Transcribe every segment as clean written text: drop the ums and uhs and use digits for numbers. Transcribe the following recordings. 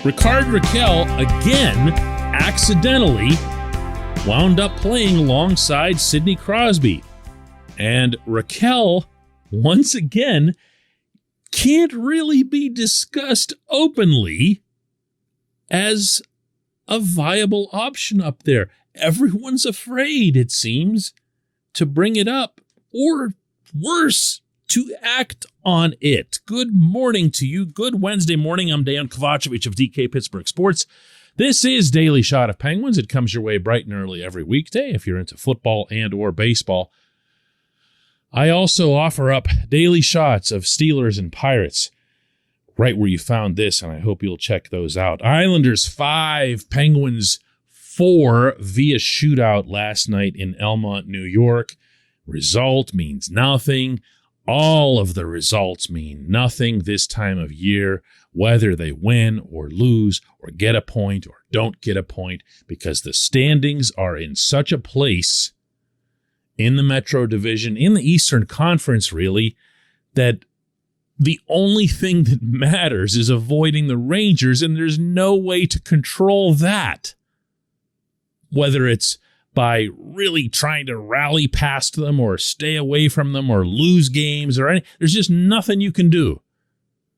Rickard Rakell again accidentally wound up playing alongside Sidney Crosby. And Rakell, once again, can't really be discussed openly as a viable option up there. Everyone's afraid, it seems, to bring it up, or worse, to act on it. Good morning to you. Good Wednesday morning. I'm Dejan Kovacevic of DK Pittsburgh Sports. This is Daily Shot of Penguins. It comes your way bright and early every weekday if you're into football and or baseball. I also offer up daily shots of Steelers and Pirates right where you found this, and I hope you'll check those out. Islanders 5, Penguins 4 via shootout last night in Elmont, New York. Result means nothing. All of the results mean nothing this time of year, whether they win or lose or get a point or don't get a point, because the standings are in such a place in the Metro Division, in the Eastern Conference, really, that the only thing that matters is avoiding the Rangers, and there's no way to control that. Whether it's by really trying to rally past them or stay away from them or lose games or anything, there's just nothing you can do,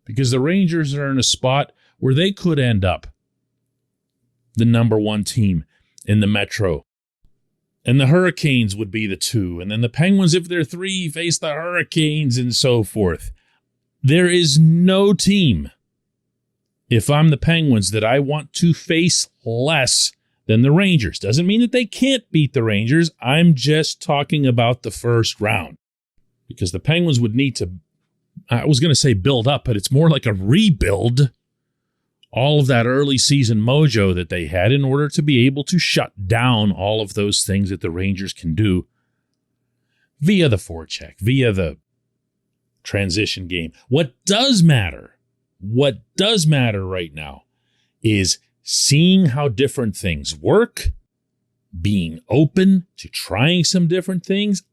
because the Rangers are in a spot where they could end up the number one team in the Metro. And the Hurricanes would be the 2. And then the Penguins, if they're 3, face the Hurricanes and so forth. There is no team, if I'm the Penguins, that I want to face less than the Rangers. Doesn't mean that they can't beat the Rangers. I'm just talking about the first round. Because the Penguins would need to, I was going to say build up, but it's more like a rebuild all of that early season mojo that they had in order to be able to shut down all of those things that the Rangers can do via the forecheck, via the transition game. What does matter right now is seeing how different things work, being open to trying some different things.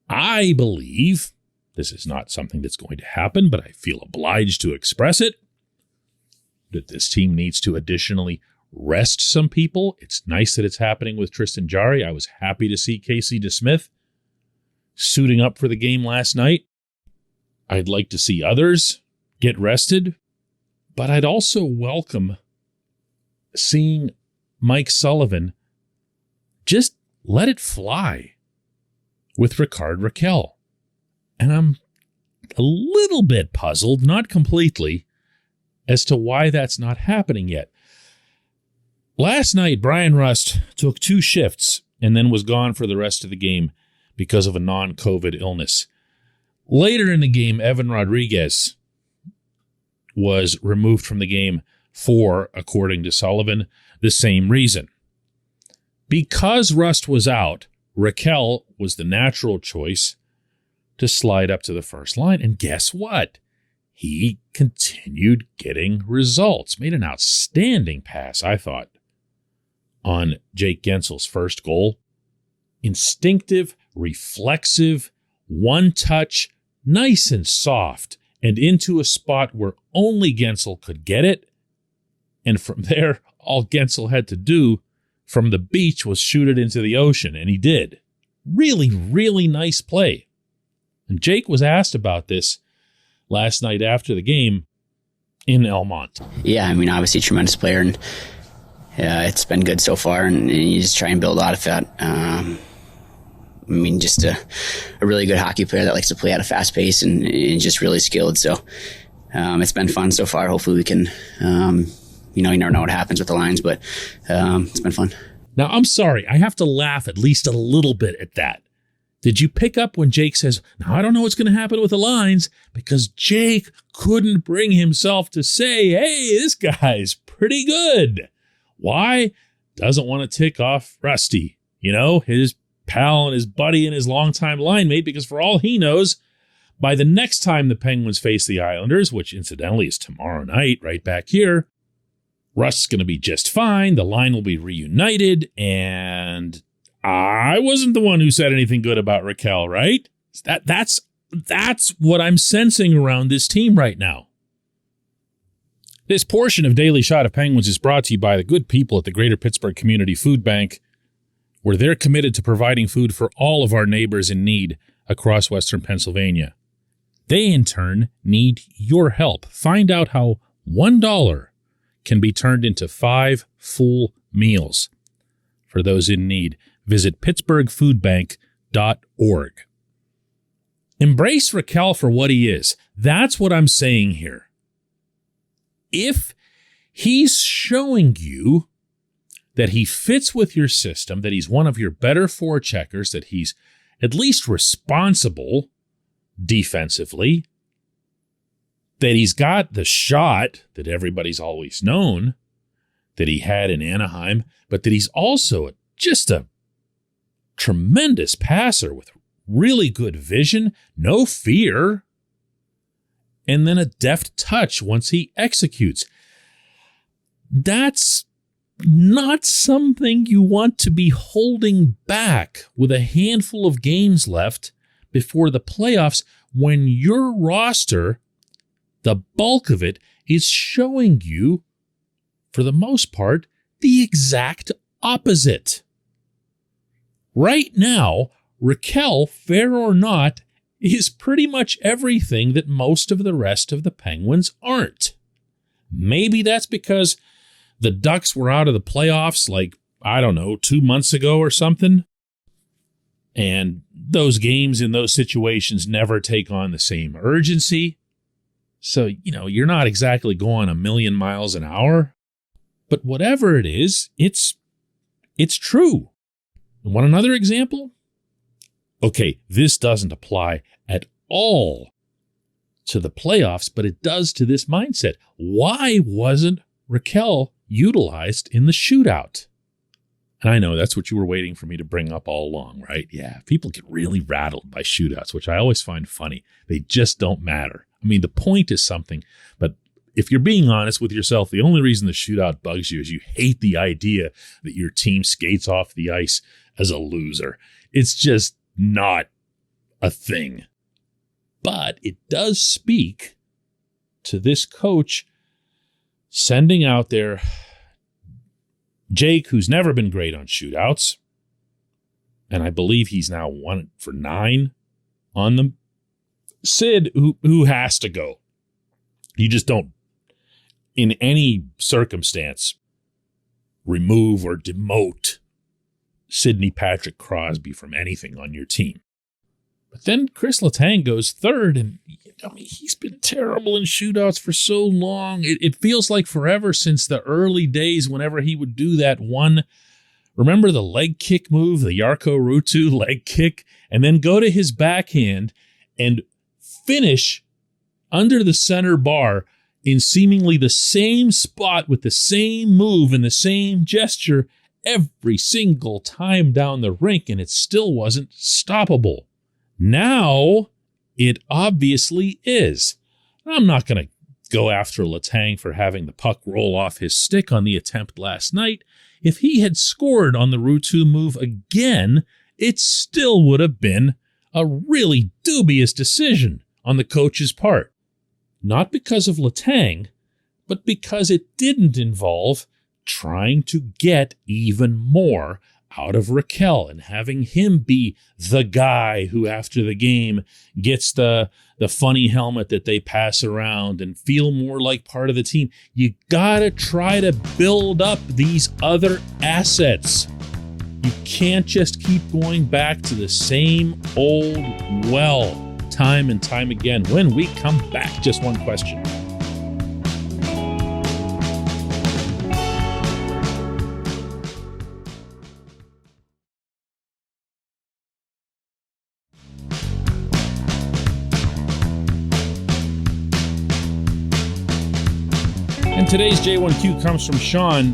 I believe, this is not something that's going to happen, but I feel obliged to express it, that this team needs to additionally rest some people. It's nice that it's happening with Tristan Jarry. I was happy to see Casey DeSmith suiting up for the game last night. I'd like to see others get rested, but I'd also welcome seeing Mike Sullivan just let it fly with Rickard Rakell. And I'm a little bit puzzled, not completely, as to why that's not happening yet. Last night, Brian Rust took 2 shifts and then was gone for the rest of the game because of a non-COVID illness. Later in the game, Evan Rodriguez was removed from the game for, according to Sullivan, the same reason. Because Rust was out, Rakell was the natural choice to slide up to the first line. And guess what? He continued getting results. Made an outstanding pass, I thought, on Jake Gensel's first goal. Instinctive, reflexive, one touch, nice and soft, and into a spot where only Gensel could get it. And from there, all Gensel had to do from the beach was shoot it into the ocean, and he did. Really, really nice play. And Jake was asked about this last night after the game in Elmont. Yeah, I mean, obviously a tremendous player, and it's been good so far, and you just try and build out of that. I mean, just a really good hockey player that likes to play at a fast pace and just really skilled. So it's been fun so far. Hopefully we can, you never know what happens with the lines, but it's been fun. Now, I'm sorry. I have to laugh at least a little bit at that. Did you pick up when Jake says, now I don't know what's going to happen with the lines, because Jake couldn't bring himself to say, hey, this guy's pretty good. Why? Doesn't want to tick off Rusty, his pal and his buddy and his longtime line mate, because for all he knows, by the next time the Penguins face the Islanders, which incidentally is tomorrow night right back here, Rust's going to be just fine. The line will be reunited, and I wasn't the one who said anything good about Rakell, right? That's what I'm sensing around this team right now. This portion of Daily Shot of Penguins is brought to you by the good people at the Greater Pittsburgh Community Food Bank, where they're committed to providing food for all of our neighbors in need across Western Pennsylvania. They, in turn, need your help. Find out how $1 can be turned into 5 full meals for those in need. Visit pittsburghfoodbank.org. Embrace Rakell for what he is. That's what I'm saying here. If he's showing you that he fits with your system, that he's one of your better forecheckers, that he's at least responsible defensively, that he's got the shot that everybody's always known that he had in Anaheim, but that he's also just a tremendous passer with really good vision, no fear, and then a deft touch once he executes. That's not something you want to be holding back with a handful of games left before the playoffs when your roster, the bulk of it, is showing you, for the most part, the exact opposite. Right now, Rakell, fair or not, is pretty much everything that most of the rest of the Penguins aren't. Maybe that's because the Ducks were out of the playoffs 2 months ago or something. And those games in those situations never take on the same urgency. So, you're not exactly going a million miles an hour. But whatever it is, it's true. You want another example? Okay, this doesn't apply at all to the playoffs, but it does to this mindset. Why wasn't Rakell utilized in the shootout? And I know that's what you were waiting for me to bring up all along, right? Yeah, people get really rattled by shootouts, which I always find funny. They just don't matter. I mean, the point is something, but if you're being honest with yourself, the only reason the shootout bugs you is you hate the idea that your team skates off the ice as a loser. It's just not a thing. But it does speak to this coach sending out there Jake, who's never been great on shootouts, and I believe he's now 1 for 9 on them. Sid, who has to go. You just don't, in any circumstance, remove or demote Sidney Patrick Crosby from anything on your team. But then Chris Letang goes third, and he's been terrible in shootouts for so long. It feels like forever since the early days whenever he would do that one. Remember the leg kick move, the Jarkko Ruutu leg kick, and then go to his backhand and finish under the center bar in seemingly the same spot with the same move and the same gesture every single time down the rink, and it still wasn't stoppable. Now, it obviously is. I'm not going to go after Letang for having the puck roll off his stick on the attempt last night. If he had scored on the Ruutu move again, it still would have been a really dubious decision on the coach's part. Not because of Letang, but because it didn't involve trying to get even more out of Rakell and having him be the guy who after the game gets the funny helmet that they pass around and feel more like part of the team. You gotta try to build up these other assets. You can't just keep going back to the same old well time and time again. When we come back, just one question. And today's J1Q comes from Sean,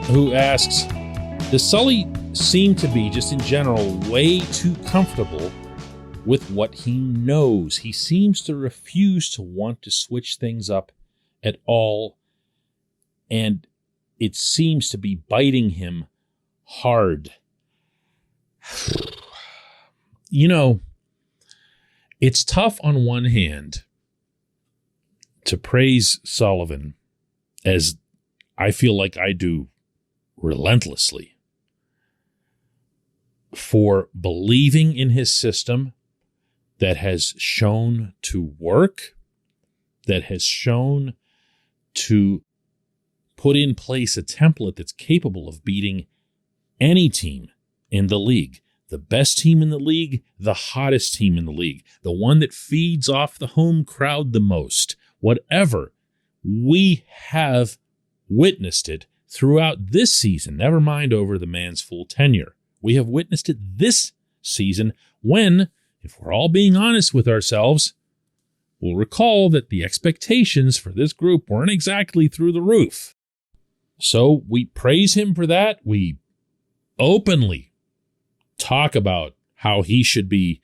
who asks, does Sully seem to be, just in general, way too comfortable with what he knows? He seems to refuse to want to switch things up at all, and it seems to be biting him hard. It's tough on one hand to praise Sullivan as I feel like I do relentlessly, for believing in his system that has shown to work, that has shown to put in place a template that's capable of beating any team in the league. The best team in the league, the hottest team in the league, the one that feeds off the home crowd the most, whatever. We have witnessed it throughout this season, never mind over the man's full tenure. We have witnessed it this season when, if we're all being honest with ourselves, we'll recall that the expectations for this group weren't exactly through the roof. So we praise him for that. We openly talk about how he should be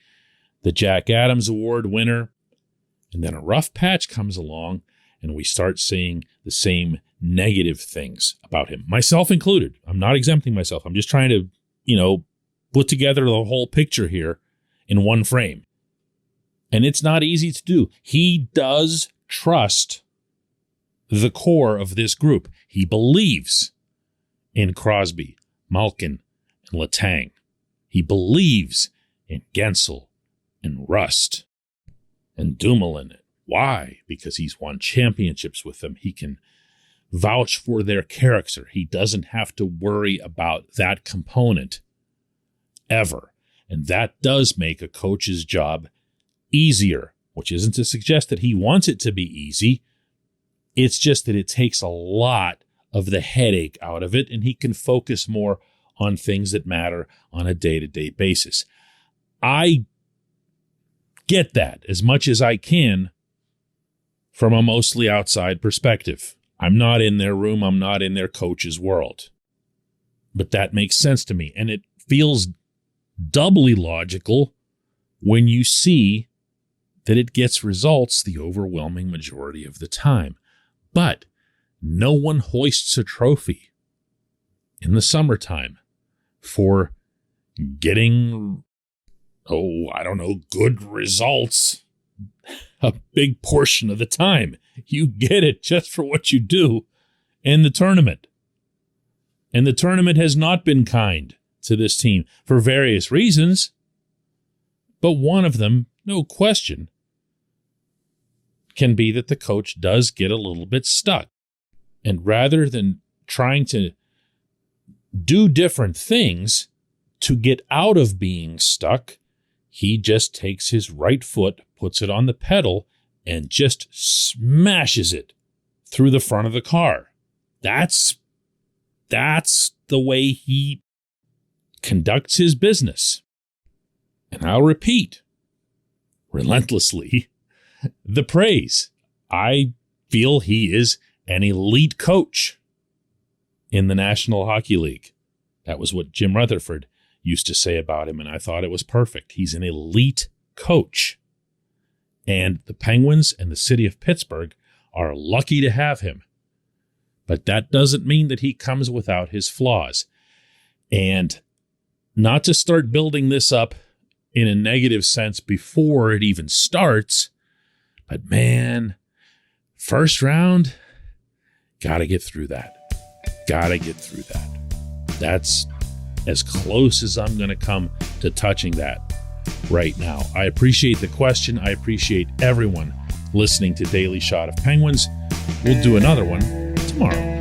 the Jack Adams Award winner. And then a rough patch comes along and we start seeing the same negative things about him, myself included. I'm not exempting myself. I'm just trying to, put together the whole picture here in one frame. And it's not easy to do. He does trust the core of this group. He believes in Crosby, Malkin, and Letang. He believes in Gensel and Rust and Dumoulin. Why? Because he's won championships with them. He can vouch for their character. He doesn't have to worry about that component ever. And that does make a coach's job easier, which isn't to suggest that he wants it to be easy. It's just that it takes a lot of the headache out of it, and he can focus more on things that matter on a day-to-day basis. I get that as much as I can from a mostly outside perspective. I'm not in their room. I'm not in their coach's world. But that makes sense to me. And it feels doubly logical when you see that it gets results the overwhelming majority of the time. But no one hoists a trophy in the summertime for getting, good results a big portion of the time. You get it just for what you do in the tournament. And the tournament has not been kind to this team for various reasons. But one of them, no question, can be that the coach does get a little bit stuck. And rather than trying to do different things to get out of being stuck, he just takes his right foot, puts it on the pedal, and just smashes it through the front of the car. That's the way he conducts his business. And I'll repeat, relentlessly, the praise. I feel he is an elite coach in the National Hockey League. That was what Jim Rutherford used to say about him, and I thought it was perfect. He's an elite coach. And the Penguins and the city of Pittsburgh are lucky to have him. But that doesn't mean that he comes without his flaws. And not to start building this up in a negative sense before it even starts, but man, first round, gotta get through that. That's as close as I'm going to come to touching that right now. I appreciate the question. I appreciate everyone listening to Daily Shot of Penguins. We'll do another one tomorrow.